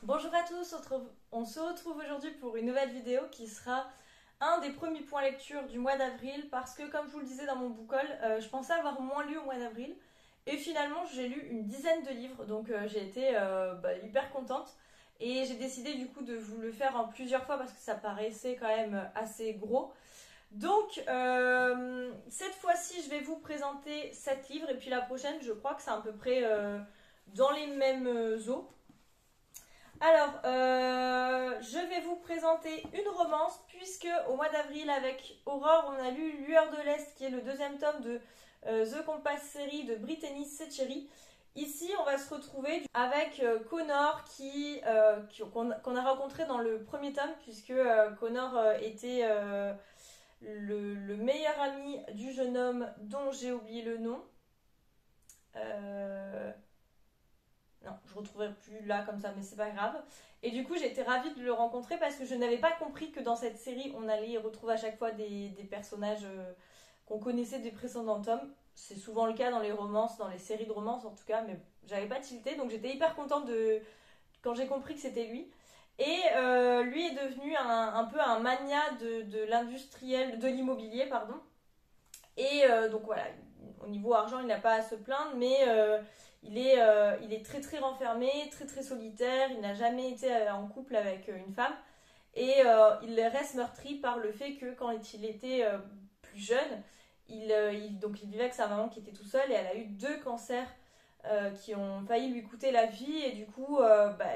Bonjour à tous, on se retrouve aujourd'hui pour une nouvelle vidéo qui sera un des premiers points lecture du mois d'avril parce que comme je vous le disais dans mon book haul, je pensais avoir moins lu au mois d'avril et finalement j'ai lu une dizaine de livres donc j'ai été hyper contente et j'ai décidé du coup de vous le faire en plusieurs fois parce que ça paraissait quand même assez gros. Donc cette fois-ci je vais vous présenter 7 livres et puis la prochaine je crois que c'est à peu près dans les mêmes eaux. Alors, je vais vous présenter une romance, puisque au mois d'avril, avec Aurore, on a lu Lueur de l'Est, qui est le deuxième tome de The Compass série de Brittany Seccheri. Ici, on va se retrouver avec Connor, qu'on a rencontré dans le premier tome, puisque Connor était le meilleur ami du jeune homme dont j'ai oublié le nom. Non, je ne retrouverai plus là comme ça, mais c'est pas grave. Et du coup, j'ai été ravie de le rencontrer parce que je n'avais pas compris que dans cette série, on allait y retrouver à chaque fois des personnages qu'on connaissait des précédents tomes. C'est souvent le cas dans les romances, dans les séries de romances en tout cas, mais j'avais pas tilté, donc j'étais hyper contente quand j'ai compris que c'était lui. Et lui est devenu un peu un mania de l'industriel, de l'immobilier, pardon. Et donc voilà, au niveau argent, il n'a pas à se plaindre, mais il est très très renfermé, très très solitaire, il n'a jamais été en couple avec une femme. Et il reste meurtri par le fait que quand il était plus jeune, donc il vivait avec sa maman qui était tout seul et elle a eu 2 cancers qui ont failli lui coûter la vie. Et du coup,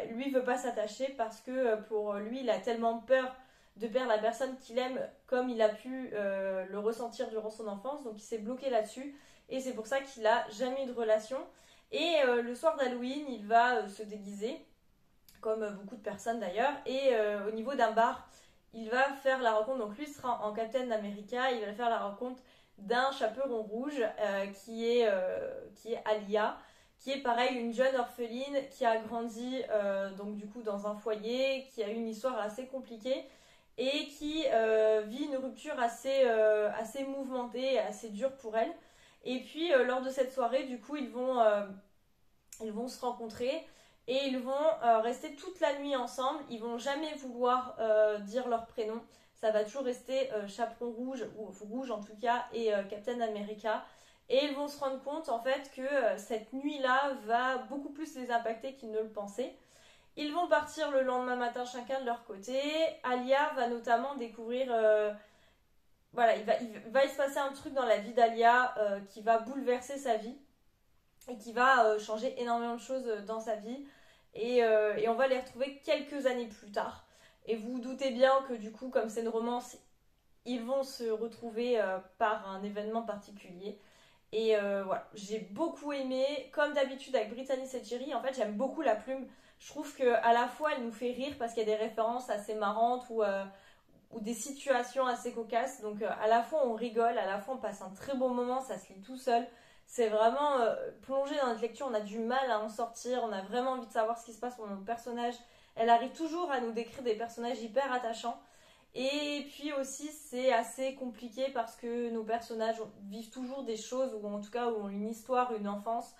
lui ne veut pas s'attacher parce que pour lui, il a tellement peur de perdre la personne qu'il aime comme il a pu le ressentir durant son enfance. Donc il s'est bloqué là-dessus et c'est pour ça qu'il n'a jamais eu de relation. Et le soir d'Halloween, il va se déguiser, comme beaucoup de personnes d'ailleurs, et au niveau d'un bar, il va faire la rencontre, donc lui sera en Captain America, il va faire la rencontre d'un chaperon rouge qui est Alia, qui est pareil une jeune orpheline qui a grandi donc du coup dans un foyer, qui a eu une histoire assez compliquée et qui vit une rupture assez mouvementée et assez dure pour elle. Et puis lors de cette soirée, du coup, ils vont se rencontrer et ils vont rester toute la nuit ensemble. Ils vont jamais vouloir dire leur prénom. Ça va toujours rester Chaperon Rouge, ou Rouge en tout cas, et Captain America. Et ils vont se rendre compte en fait que cette nuit-là va beaucoup plus les impacter qu'ils ne le pensaient. Ils vont partir le lendemain matin chacun de leur côté. Alia va notamment découvrir voilà, il va se passer un truc dans la vie d'Alia qui va bouleverser sa vie et qui va changer énormément de choses dans sa vie. Et on va les retrouver quelques années plus tard. Et vous vous doutez bien que du coup, comme c'est une romance, ils vont se retrouver par un événement particulier. Et voilà, j'ai beaucoup aimé. Comme d'habitude avec Brittany Seccheri, en fait, j'aime beaucoup la plume. Je trouve qu'à la fois, elle nous fait rire parce qu'il y a des références assez marrantes ou des situations assez cocasses. Donc à la fois on rigole, à la fois on passe un très bon moment, ça se lit tout seul. C'est vraiment plongé dans notre lecture, on a du mal à en sortir, on a vraiment envie de savoir ce qui se passe pour nos personnages. Elle arrive toujours à nous décrire des personnages hyper attachants. Et puis aussi c'est assez compliqué parce que nos personnages vivent toujours des choses, ou en tout cas ont une histoire, une enfance,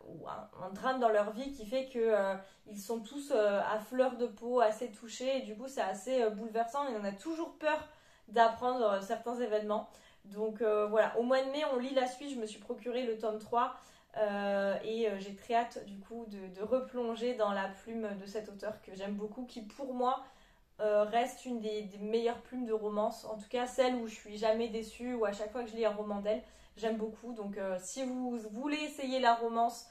ou un drame dans leur vie qui fait que ils sont tous à fleur de peau, assez touchés, et du coup c'est assez bouleversant et on a toujours peur d'apprendre certains événements. Donc voilà, au mois de mai on lit la suite, je me suis procuré le tome 3 et j'ai très hâte du coup de replonger dans la plume de cet auteur que j'aime beaucoup, qui pour moi reste une des meilleures plumes de romance, en tout cas celle où je suis jamais déçue, ou à chaque fois que je lis un roman d'elle, j'aime beaucoup. Donc si vous voulez essayer la romance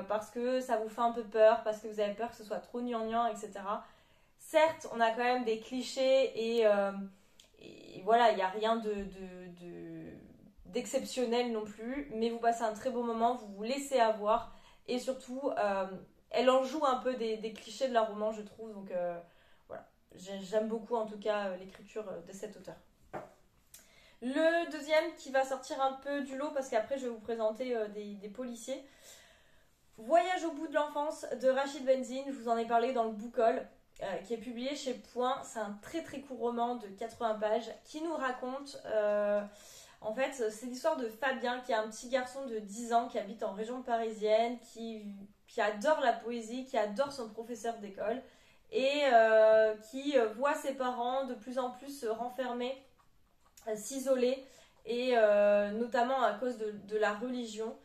parce que ça vous fait un peu peur, parce que vous avez peur que ce soit trop gnangnan, etc. Certes, on a quand même des clichés et voilà, il n'y a rien d'exceptionnel non plus, mais vous passez un très beau moment, vous vous laissez avoir, et surtout, elle en joue un peu des clichés de la romance, je trouve. Donc voilà, j'aime beaucoup en tout cas l'écriture de cet auteur. Le deuxième qui va sortir un peu du lot, parce qu'après je vais vous présenter des policiers. Voyage au bout de l'enfance de Rachid Benzine, je vous en ai parlé dans le book haul, qui est publié chez Point. C'est un très très court roman de 80 pages qui nous raconte, en fait, c'est l'histoire de Fabien, qui est un petit garçon de 10 ans qui habite en région parisienne, qui qui adore la poésie, qui adore son professeur d'école et qui voit ses parents de plus en plus se renfermer, s'isoler et notamment à cause de la religion.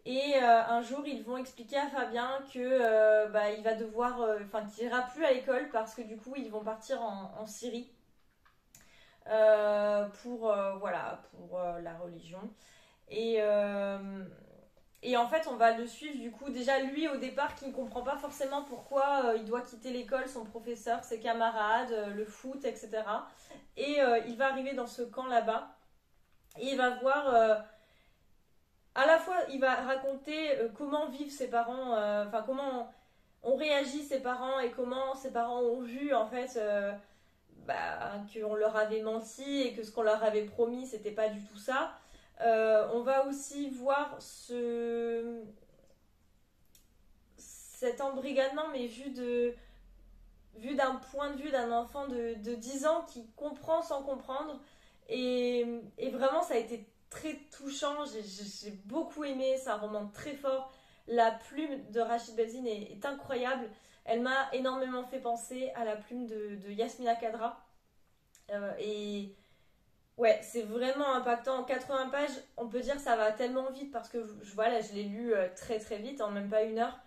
Et un jour, ils vont expliquer à Fabien que il va devoir, qu'il ira plus à l'école parce que du coup, ils vont partir en Syrie pour la religion. Et, et en fait, on va le suivre du coup. Déjà, lui au départ, qui ne comprend pas forcément pourquoi il doit quitter l'école, son professeur, ses camarades, le foot, etc. Et il va arriver dans ce camp là-bas. Et il va voir. À la fois, il va raconter comment vivent ses parents, comment ont réagi ses parents et comment ses parents ont vu en fait qu'on leur avait menti et que ce qu'on leur avait promis, c'était pas du tout ça. On va aussi voir cet embrigadement, mais vu d'un point de vue d'un enfant de 10 ans qui comprend sans comprendre. Et vraiment, ça a été très touchant. J'ai beaucoup aimé. C'est un roman très fort. La plume de Rachid Belzine est incroyable. Elle m'a énormément fait penser à la plume de Yasmina Khadra. Et ouais, c'est vraiment impactant. En 80 pages, on peut dire que ça va tellement vite parce que je l'ai lu très très vite, en même pas une heure.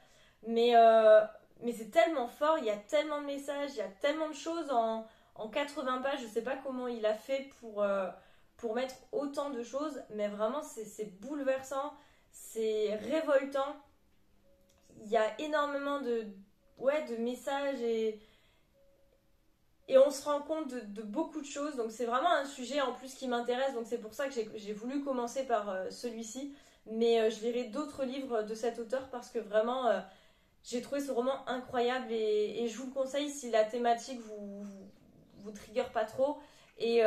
Mais, euh, mais c'est tellement fort, il y a tellement de messages, il y a tellement de choses en 80 pages. Je sais pas comment il a fait pour mettre autant de choses, mais vraiment c'est bouleversant, c'est révoltant. Il y a énormément de messages et on se rend compte de beaucoup de choses. Donc c'est vraiment un sujet en plus qui m'intéresse. Donc c'est pour ça que j'ai voulu commencer par celui-ci. Mais je lirai d'autres livres de cet auteur parce que vraiment j'ai trouvé ce roman incroyable et je vous le conseille si la thématique vous trigger pas trop et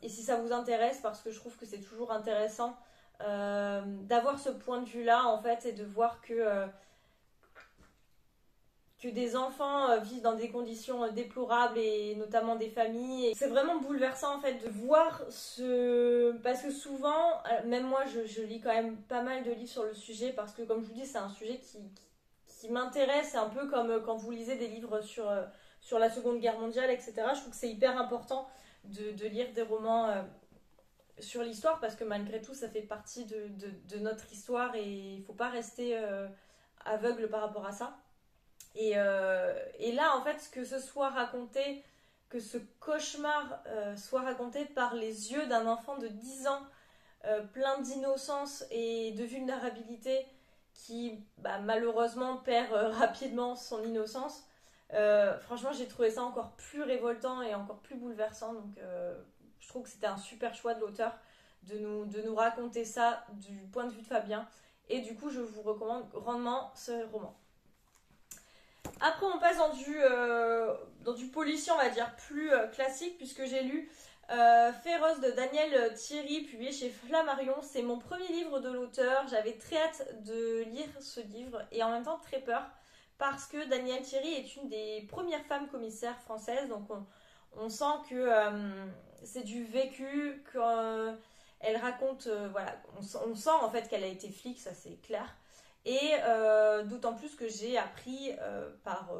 si ça vous intéresse parce que je trouve que c'est toujours intéressant d'avoir ce point de vue là en fait et de voir que des enfants vivent dans des conditions déplorables et notamment des familles. Et c'est vraiment bouleversant en fait de voir ce... Parce que souvent, même moi je lis quand même pas mal de livres sur le sujet parce que comme je vous dis c'est un sujet qui m'intéresse. C'est un peu comme quand vous lisez des livres sur la Seconde Guerre mondiale, etc. Je trouve que c'est hyper important de lire des romans sur l'histoire parce que malgré tout ça fait partie de notre histoire et il ne faut pas rester aveugle par rapport à ça. Et là, en fait, que ce soit raconté, que ce cauchemar soit raconté par les yeux d'un enfant de 10 ans, plein d'innocence et de vulnérabilité, qui malheureusement perd rapidement son innocence. Franchement, j'ai trouvé ça encore plus révoltant et encore plus bouleversant. Donc, je trouve que c'était un super choix de l'auteur de nous raconter ça du point de vue de Fabien. Et du coup, je vous recommande grandement ce roman. Après, on passe dans du policier, on va dire, plus classique, puisque j'ai lu Féroce de Daniel Thierry, publié chez Flammarion. C'est mon premier livre de l'auteur. J'avais très hâte de lire ce livre et en même temps très peur, parce que Daniel Thierry est une des premières femmes commissaires françaises. Donc, on sent que c'est du vécu, qu'elle raconte, voilà, on sent en fait qu'elle a été flic, ça c'est clair. Et d'autant plus que j'ai appris par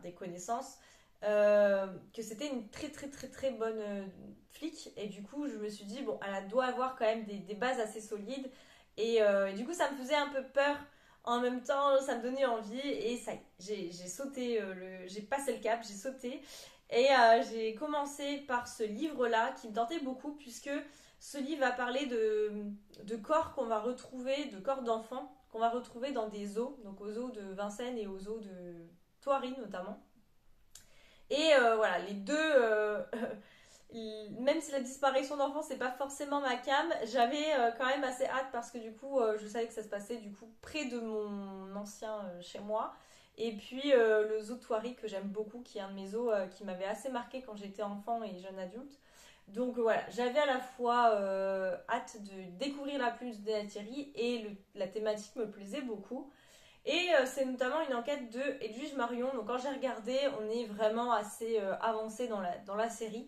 des connaissances que c'était une très très très très bonne flic. Et du coup, je me suis dit, bon, elle doit avoir quand même des bases assez solides. Et du coup, ça me faisait un peu peur. En même temps, ça me donnait envie. Et ça y est, j'ai sauté, j'ai passé le cap, j'ai sauté. Et j'ai commencé par ce livre-là qui me tentait beaucoup puisque ce livre va parler de corps qu'on va retrouver, de corps d'enfants qu'on va retrouver dans des zoos, donc aux zoos de Vincennes et aux zoos de Thoiry notamment. Et voilà, les deux, même si la disparition d'enfants c'est pas forcément ma cam, j'avais quand même assez hâte parce que du coup je savais que ça se passait du coup près de mon ancien chez moi. Et puis le zoo de Thoiry que j'aime beaucoup, qui est un de mes zoos qui m'avait assez marqué quand j'étais enfant et jeune adulte. Donc voilà, j'avais à la fois hâte de découvrir la plume de Daniel Thierry et la thématique me plaisait beaucoup. Et c'est notamment une enquête de Edwige Marion. Donc quand j'ai regardé, on est vraiment assez avancé dans la série.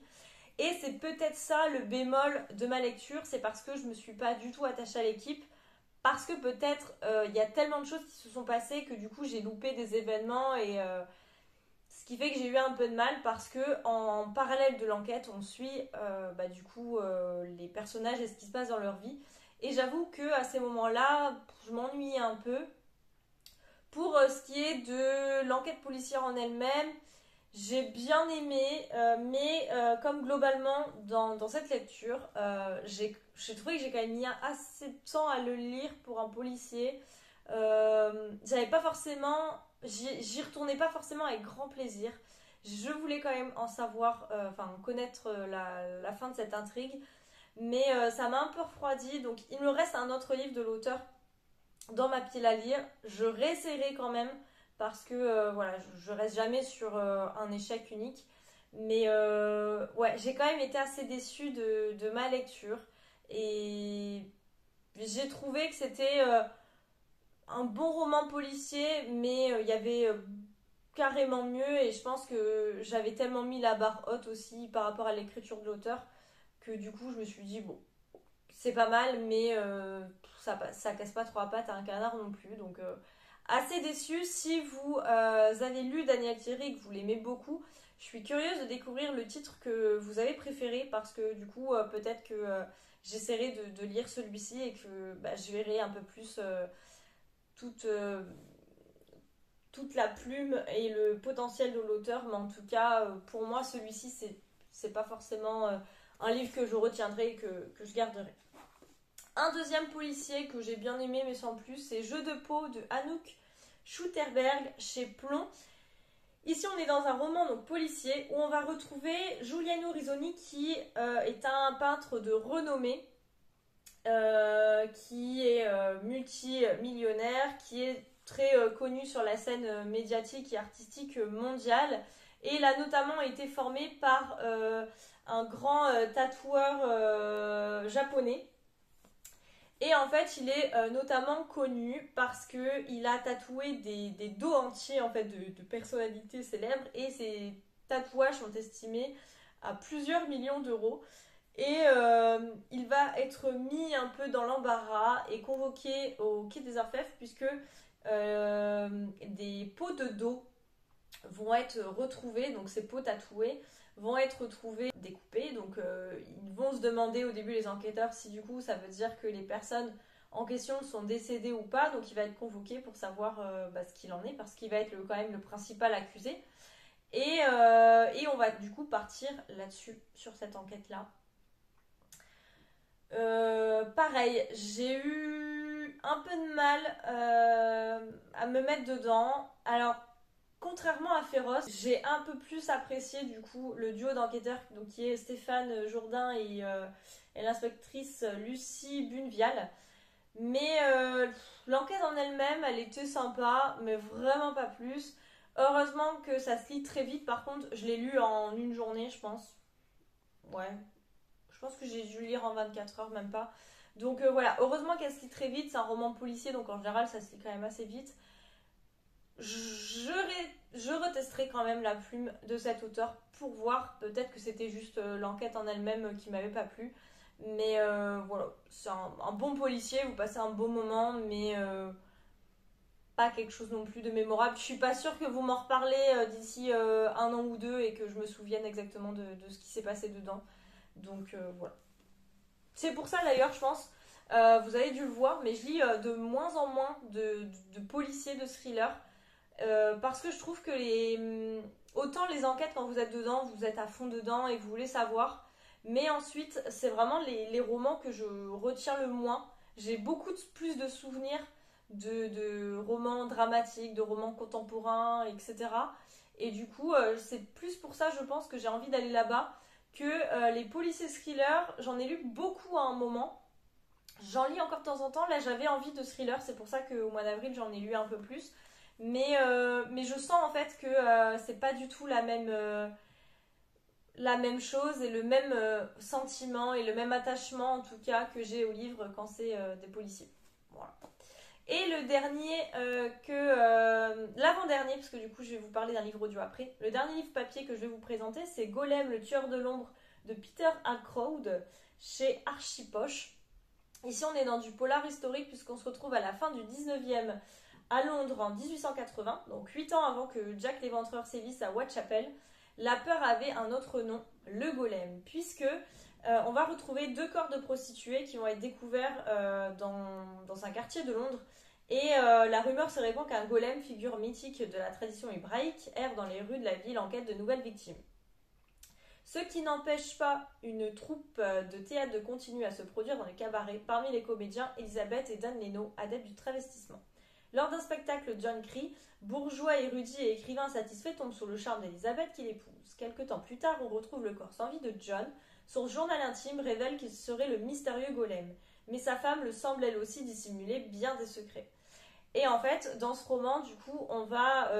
Et c'est peut-être ça le bémol de ma lecture, c'est parce que je me suis pas du tout attachée à l'équipe. parce que peut-être il y a tellement de choses qui se sont passées que du coup j'ai loupé des événements et ce qui fait que j'ai eu un peu de mal parce que en parallèle de l'enquête on suit du coup les personnages et ce qui se passe dans leur vie et j'avoue que à ces moments-là je m'ennuyais un peu. Pour ce qui est de l'enquête policière en elle-même, j'ai bien aimé, mais comme globalement dans cette lecture, j'ai trouvé que j'ai quand même mis assez de temps à le lire pour un policier. J'avais pas forcément, j'y retournais pas forcément avec grand plaisir. Je voulais quand même en savoir, connaître la fin de cette intrigue, mais ça m'a un peu refroidi. Donc il me reste un autre livre de l'auteur dans ma pile à lire. Je réessayerai quand même parce que voilà, je reste jamais sur un échec unique. Mais ouais, j'ai quand même été assez déçue de ma lecture et j'ai trouvé que c'était un bon roman policier, mais il y avait carrément mieux et je pense que j'avais tellement mis la barre haute aussi par rapport à l'écriture de l'auteur que du coup je me suis dit bon, c'est pas mal, mais ça casse pas trois pattes à un canard non plus. Donc, assez déçue. Si vous avez lu Daniel Thierry et que vous l'aimez beaucoup, je suis curieuse de découvrir le titre que vous avez préféré parce que du coup, peut-être que j'essaierai de lire celui-ci et que je verrai un peu plus toute, toute la plume et le potentiel de l'auteur. Mais en tout cas, pour moi, celui-ci, c'est pas forcément un livre que je retiendrai et que je garderai. Un deuxième policier que j'ai bien aimé mais sans plus, c'est Jeu de peau de Anouk Schutterberg chez Plomb. Ici on est dans un roman donc policier où on va retrouver Giuliano Risoni qui est un peintre de renommée, qui est multimillionnaire, qui est très connu sur la scène médiatique et artistique mondiale. Et il a notamment été formé par un grand tatoueur japonais. Et en fait, il est notamment connu parce qu'il a tatoué des dos entiers en fait, de personnalités célèbres et ces tatouages sont estimés à plusieurs millions d'euros. Et il va être mis un peu dans l'embarras et convoqué au quai des Orfèvres puisque des peaux de dos vont être retrouvées, donc ces peaux tatouées vont être retrouvées découpées. Donc ils vont se demander au début les enquêteurs si du coup ça veut dire que les personnes en question sont décédées ou pas. Donc il va être convoqué pour savoir ce qu'il en est parce qu'il va être quand même le principal accusé. Et on va du coup partir là-dessus, sur cette enquête-là. Pareil, j'ai eu un peu de mal à me mettre dedans. Alors, contrairement à Féroce, j'ai un peu plus apprécié du coup le duo d'enquêteurs donc, qui est Stéphane Jourdain et l'inspectrice Lucie Bunvial. Mais l'enquête en elle-même, elle était sympa, mais vraiment pas plus. Heureusement que ça se lit très vite. Par contre, je l'ai lu en une journée, je pense. Ouais, je pense que j'ai dû lire en 24 heures, même pas. Donc voilà, heureusement qu'elle se lit très vite. C'est un roman policier, donc en général, ça se lit quand même assez vite. Je retesterai quand même la plume de cet auteur pour voir. Peut-être que c'était juste l'enquête en elle-même qui m'avait pas plu. Mais voilà, c'est un bon policier, vous passez un beau moment, mais pas quelque chose non plus de mémorable. Je suis pas sûre que vous m'en reparlez d'ici un an ou deux et que je me souvienne exactement de ce qui s'est passé dedans. Donc voilà. C'est pour ça d'ailleurs, je pense, vous avez dû le voir, mais je lis de moins en moins de policiers, de thrillers. Parce que je trouve que autant les enquêtes, quand vous êtes dedans, vous êtes à fond dedans et vous voulez savoir. Mais ensuite, c'est vraiment les romans que je retiens le moins. J'ai beaucoup plus de souvenirs de romans dramatiques, de romans contemporains, etc. Et du coup, c'est plus pour ça, je pense, que j'ai envie d'aller là-bas que les policiers thrillers. J'en ai lu beaucoup à un moment. J'en lis encore de temps en temps. Là, j'avais envie de thriller. C'est pour ça qu'au mois d'avril, j'en ai lu un peu plus. Mais je sens en fait que c'est pas du tout la même chose et le même sentiment et le même attachement en tout cas que j'ai au livre quand c'est des policiers. Voilà. Et le dernier l'avant-dernier, parce que du coup je vais vous parler d'un livre audio après, le dernier livre papier que je vais vous présenter, c'est Golem, le tueur de l'ombre de Peter Ackroyd chez Archipoche. Ici, on est dans du polar historique puisqu'on se retrouve à la fin du 19e à Londres en 1880, donc 8 ans avant que Jack l'Éventreur sévisse à Whitechapel. La peur avait un autre nom, le golem, puisque on va retrouver 2 corps de prostituées qui vont être découverts dans un quartier de Londres. Et la rumeur se répand qu'un golem, figure mythique de la tradition hébraïque, erre dans les rues de la ville en quête de nouvelles victimes. Ce qui n'empêche pas une troupe de théâtre de continuer à se produire dans les cabarets. Parmi les comédiens, Elisabeth et Dan Leno, adeptes du travestissement. Lors d'un spectacle, John Cree, bourgeois érudit et écrivain satisfait, tombe sous le charme d'Elisabeth qui l'épouse. Quelque temps plus tard, on retrouve le corps sans vie de John. Son journal intime révèle qu'il serait le mystérieux golem. Mais sa femme le semble elle aussi dissimuler bien des secrets. Et en fait, dans ce roman, du coup, on va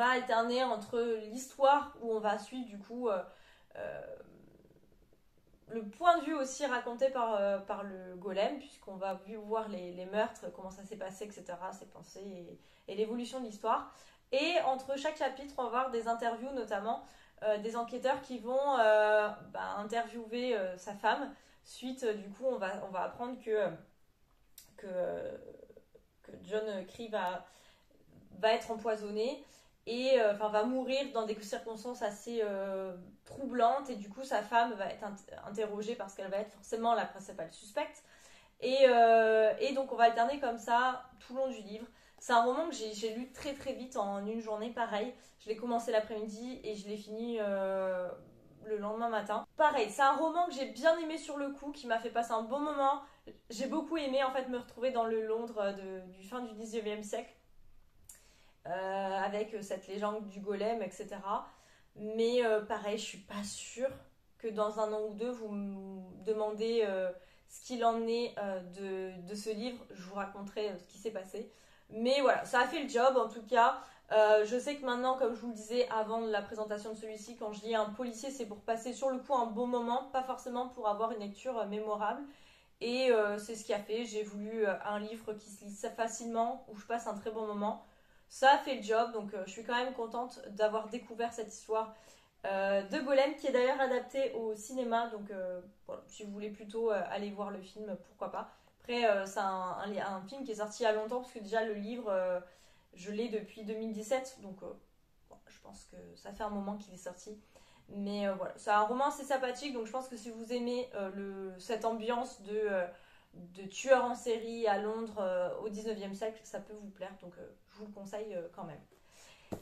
alterner entre l'histoire où on va suivre du coup le point de vue aussi raconté par le golem, puisqu'on va voir les meurtres, comment ça s'est passé, etc., ses pensées et l'évolution de l'histoire. Et entre chaque chapitre, on va voir des interviews, notamment des enquêteurs qui vont interviewer sa femme. Suite, du coup, on va apprendre que John Cree va être empoisonné et va mourir dans des circonstances assez troublantes, et du coup sa femme va être interrogée parce qu'elle va être forcément la principale suspecte, et donc on va alterner comme ça tout le long du livre. C'est un roman que j'ai lu très très vite en une journée, pareil, je l'ai commencé l'après-midi et je l'ai fini le lendemain matin. Pareil, c'est un roman que j'ai bien aimé sur le coup, qui m'a fait passer un bon moment. J'ai beaucoup aimé en fait me retrouver dans le Londres du fin du 19e siècle, avec cette légende du golem, etc. Mais pareil, je suis pas sûre que dans un an ou deux, vous me demandez ce qu'il en est de ce livre. Je vous raconterai ce qui s'est passé. Mais voilà, ça a fait le job en tout cas. Je sais que maintenant, comme je vous le disais avant la présentation de celui-ci, quand je lis un policier, c'est pour passer sur le coup un bon moment, pas forcément pour avoir une lecture mémorable. Et c'est ce qui a fait. J'ai voulu un livre qui se lit facilement, où je passe un très bon moment. Ça a fait le job, donc je suis quand même contente d'avoir découvert cette histoire de Golem, qui est d'ailleurs adaptée au cinéma. Donc voilà, si vous voulez plutôt aller voir le film, pourquoi pas. Après, c'est un film qui est sorti il y a longtemps, parce que déjà le livre, je l'ai depuis 2017. Donc bon, je pense que ça fait un moment qu'il est sorti. Mais voilà, c'est un roman assez sympathique, donc je pense que si vous aimez cette ambiance de tueur en série à Londres au 19e siècle, ça peut vous plaire, donc je vous le conseille quand même.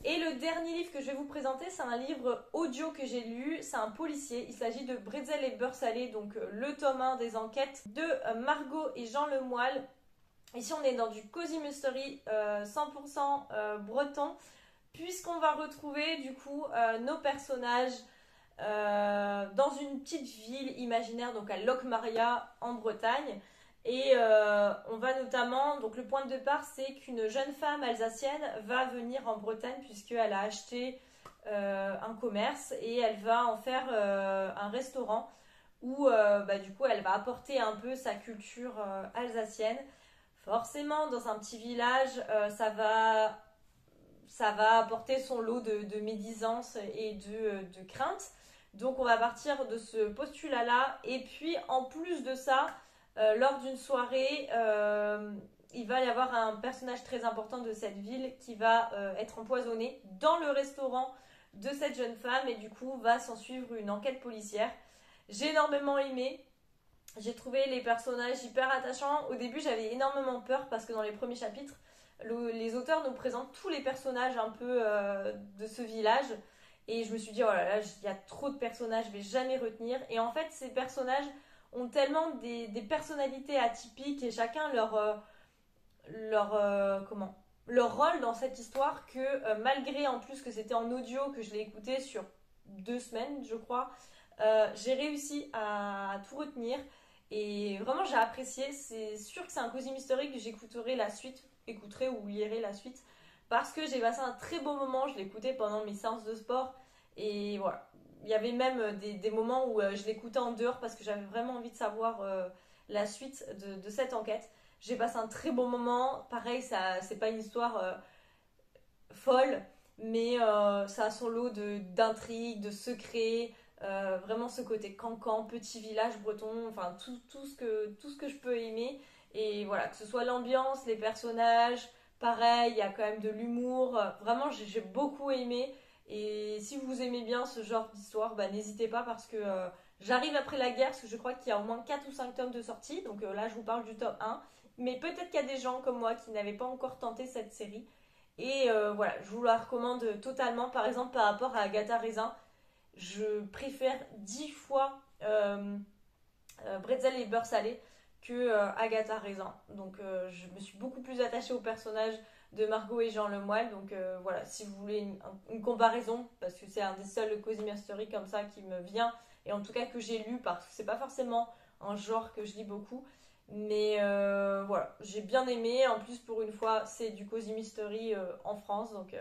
Et le dernier livre que je vais vous présenter, c'est un livre audio que j'ai lu, c'est un policier, il s'agit de Bretzel et beurre salé, donc le tome 1 des enquêtes de Margot et Jean Lemoyle. Ici on est dans du cozy mystery 100% breton, puisqu'on va retrouver du coup nos personnages dans une petite ville imaginaire, donc à Locmaria en Bretagne. Et on va notamment, donc le point de départ, c'est qu'une jeune femme alsacienne va venir en Bretagne puisqu'elle a acheté un commerce et elle va en faire un restaurant où du coup elle va apporter un peu sa culture alsacienne. Forcément, dans un petit village, ça va apporter son lot de médisance et de crainte. Donc on va partir de ce postulat-là. Et puis en plus de ça, lors d'une soirée, il va y avoir un personnage très important de cette ville qui va être empoisonné dans le restaurant de cette jeune femme, et du coup va s'en suivre une enquête policière. J'ai énormément aimé. J'ai trouvé les personnages hyper attachants. Au début, j'avais énormément peur parce que dans les premiers chapitres, les auteurs nous présentent tous les personnages un peu de ce village. Et je me suis dit, oh là là, il y a trop de personnages, je vais jamais retenir. Et en fait, ces personnages ont tellement des personnalités atypiques et chacun leur rôle dans cette histoire que malgré en plus que c'était en audio, que je l'ai écouté sur 2 semaines, je crois, j'ai réussi à tout retenir. Et vraiment, j'ai apprécié. C'est sûr que c'est un cozy mystery que j'écouterai ou lirai la suite. Parce que j'ai passé un très beau moment. Je l'écoutais pendant mes séances de sport. Et voilà. Il y avait même des moments où je l'écoutais en dehors parce que j'avais vraiment envie de savoir la suite de cette enquête. J'ai passé un très bon moment. Pareil, c'est pas une histoire folle, mais ça a son lot d'intrigues, de secrets. Vraiment ce côté cancan, petit village breton, enfin tout ce que je peux aimer. Et voilà, que ce soit l'ambiance, les personnages, pareil, il y a quand même de l'humour. Vraiment, j'ai beaucoup aimé. Et si vous aimez bien ce genre d'histoire, bah, n'hésitez pas parce que j'arrive après la guerre, parce que je crois qu'il y a au moins 4 ou 5 tomes de sortie. Donc là, je vous parle du tome 1. Mais peut-être qu'il y a des gens comme moi qui n'avaient pas encore tenté cette série. Et voilà, je vous la recommande totalement. Par exemple, par rapport à Agatha Raisin, je préfère 10 fois Bretzel et beurre salé que Agatha Raisin. Donc je me suis beaucoup plus attachée au personnage de Margot et Jean Lemoyle. Donc voilà, si vous voulez une comparaison, parce que c'est un des seuls Cozy Mystery comme ça qui me vient, et en tout cas que j'ai lu, parce que c'est pas forcément un genre que je lis beaucoup. Mais voilà, j'ai bien aimé. En plus, pour une fois, c'est du Cozy Mystery en France. Donc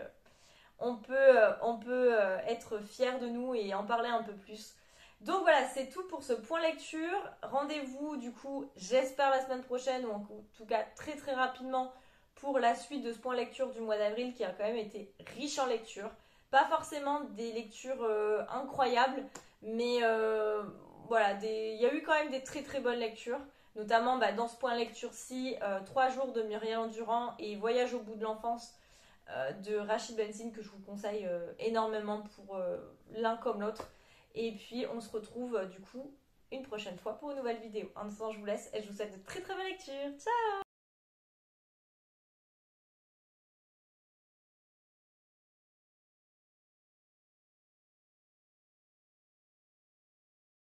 on peut être fier de nous et en parler un peu plus. Donc voilà, c'est tout pour ce point lecture. Rendez-vous du coup, j'espère la semaine prochaine ou en tout cas très très rapidement pour la suite de ce point lecture du mois d'avril qui a quand même été riche en lecture. Pas forcément des lectures incroyables, mais voilà, il y a eu quand même des très très bonnes lectures. Notamment dans ce point lecture-ci, 3 jours de Muriel Endurant et Voyage au bout de l'enfance de Rachid Benzine que je vous conseille énormément pour l'un comme l'autre. Et puis on se retrouve du coup une prochaine fois pour une nouvelle vidéo. En attendant, je vous laisse et je vous souhaite de très très belles lectures. Ciao!